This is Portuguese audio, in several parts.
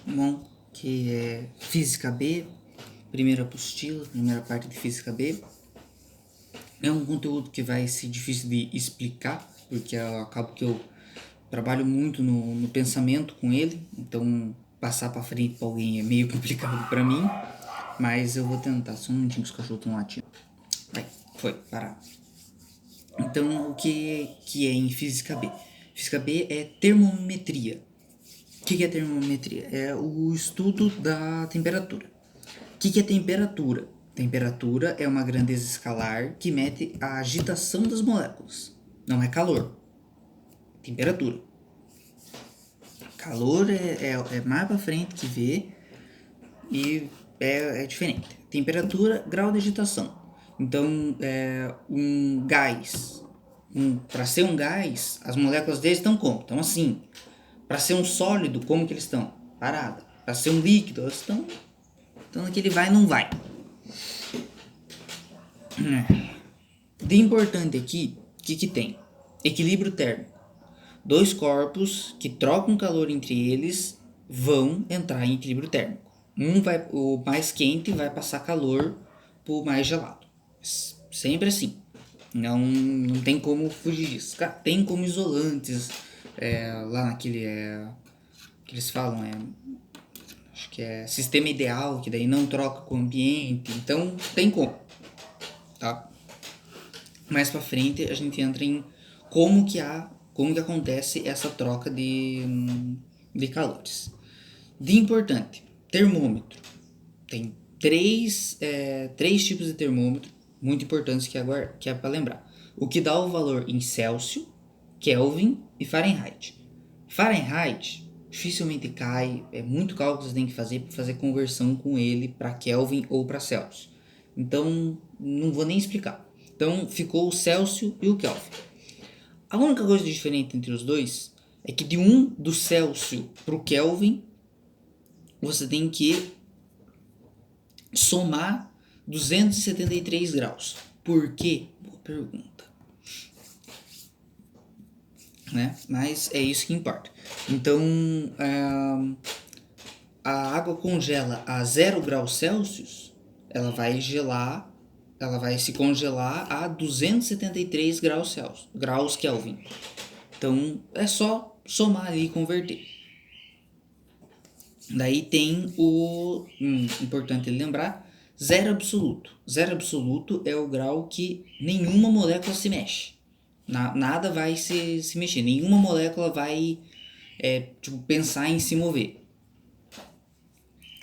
Bom, que é Física B, primeira apostila, primeira parte de Física B. É um conteúdo que vai ser difícil de explicar, porque eu acabo que eu trabalho muito no pensamento com ele, então passar para frente para alguém é meio complicado para mim, mas eu vou tentar. Só um minutinho que os cachorros estão latindo. Vai, foi, parar. Então, o que é em Física B? Física B é termometria. O que é termometria? É o estudo da temperatura. O que é temperatura? Temperatura é uma grandeza escalar que mede a agitação das moléculas. Não é calor. Temperatura. Calor é mais para frente que vê e é diferente. Temperatura, grau de agitação. Então, um gás. Para ser um gás, as moléculas dele estão como? Estão assim. Para ser um sólido, como que eles estão? Parada. Para ser um líquido, eles estão naquele vai e não vai. De importante aqui, o que tem? Equilíbrio térmico. Dois corpos que trocam calor entre eles vão entrar em equilíbrio térmico. O mais quente vai passar calor pro mais gelado. Sempre assim. Não tem como fugir disso. Tem como isolantes. Lá naquele. Que eles falam, acho que é sistema ideal, que daí não troca com o ambiente. Então tem como. Tá? Mais pra frente a gente entra em como que acontece essa troca de calores. De importante, termômetro. Tem três tipos de termômetro muito importantes que é para lembrar. O que dá o valor em Celsius, Kelvin e Fahrenheit. Fahrenheit dificilmente cai, é muito cálculo que você tem que fazer para fazer conversão com ele para Kelvin ou para Celsius. Então, não vou nem explicar. Então, ficou o Celsius e o Kelvin. A única coisa diferente entre os dois é que do Celsius para o Kelvin, você tem que somar 273 graus. Por quê? Boa pergunta. Né? Mas é isso que importa. Então, a água congela a 0 graus Celsius, ela vai se congelar a 273 graus Celsius, graus Kelvin. Então, é só somar ali e converter. Daí tem importante lembrar, zero absoluto. Zero absoluto é o grau que nenhuma molécula se mexe. Nada vai se mexer. Nenhuma molécula vai pensar em se mover.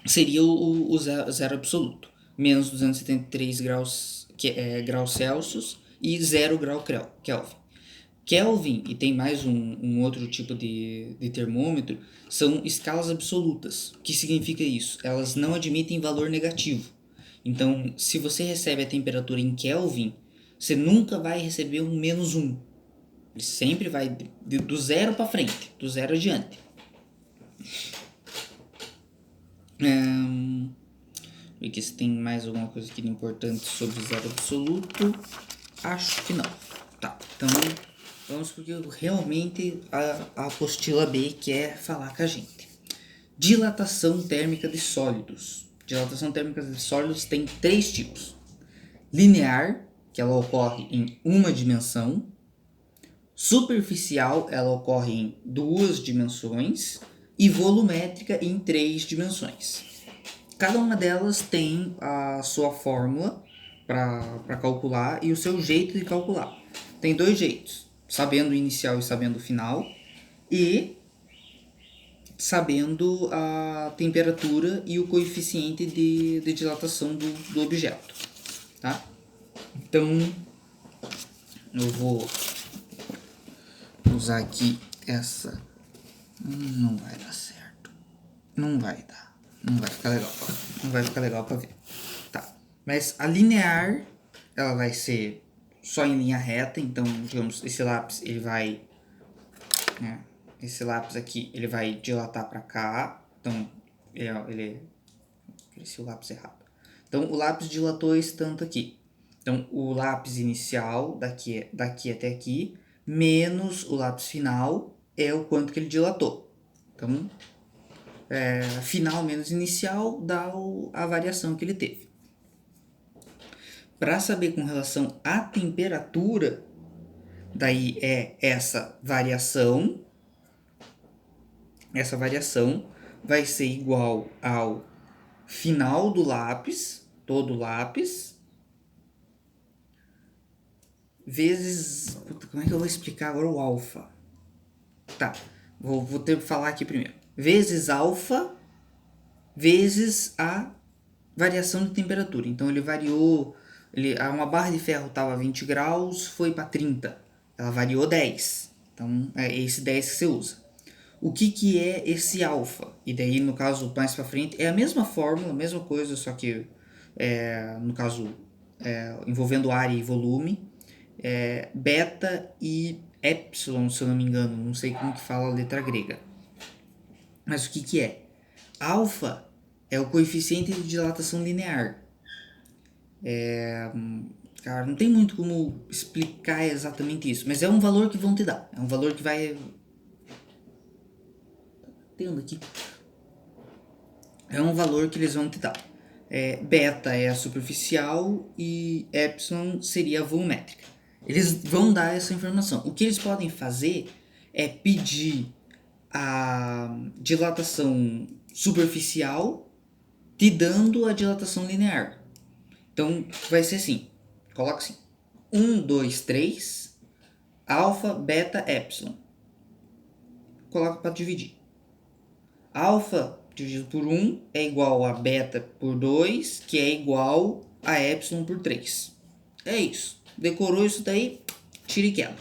Seria o zero absoluto. Menos 273 graus Celsius e 0 grau Kelvin. Kelvin, e tem mais um outro tipo de termômetro, são escalas absolutas. O que significa isso? Elas não admitem valor negativo. Então, se você recebe a temperatura em Kelvin, você nunca vai receber um menos 1. Ele sempre vai do zero para frente, do zero adiante. Ver se tem mais alguma coisa aqui importante sobre zero absoluto. Acho que não. Tá, então vamos porque realmente a apostila B quer falar com a gente. Dilatação térmica de sólidos. Dilatação térmica de sólidos tem 3 tipos. Linear, que ela ocorre em uma dimensão. Superficial, ela ocorre em 2 dimensões. E volumétrica em 3 dimensões. Cada uma delas tem a sua fórmula para calcular e o seu jeito de calcular. Tem 2 jeitos, sabendo o inicial e sabendo o final, e sabendo a temperatura e o coeficiente de dilatação do objeto. Tá? Então, eu vou usar aqui essa. Não vai dar certo. Não vai dar. Não vai ficar legal. Não vai ficar legal pra ver. Tá. Mas a linear, ela vai ser só em linha reta. Então, digamos, esse lápis, ele vai... Né, esse lápis aqui, ele vai dilatar pra cá. Então, ele cresci o lápis errado. Então, o lápis dilatou esse tanto aqui. Então, o lápis inicial, daqui até aqui, menos o lápis final, é o quanto que ele dilatou. Então, final menos inicial dá a variação que ele teve. Para saber com relação à temperatura, daí é essa variação vai ser igual ao final do lápis, todo lápis, vezes... Como é que eu vou explicar agora o alfa? Tá, vou ter que falar aqui primeiro. Vezes alfa, vezes a variação de temperatura. Então ele variou, uma barra de ferro estava a 20 graus, foi para 30. Ela variou 10. Então é esse 10 que você usa. O que é esse alfa? E daí, no caso, mais para frente, é a mesma fórmula, a mesma coisa, só que, no caso, envolvendo área e volume. Beta e epsilon, se eu não me engano. Não sei como que fala a letra grega. Mas o que é? Alfa é o coeficiente de dilatação linear. Cara, não tem muito como explicar exatamente isso, mas é um valor que vão te dar. É um valor que vai... aqui. É um valor que eles vão te dar. Beta é a superficial e epsilon seria a volumétrica. Eles vão dar essa informação. O que eles podem fazer é pedir a dilatação superficial te dando a dilatação linear. Então vai ser assim, coloca assim, 1, 2, 3, alfa, beta, epsilon. Coloca para dividir. Alfa dividido por 1 é igual a beta por 2, que é igual a epsilon por 3. É isso. Decorou isso daí, tira e queda.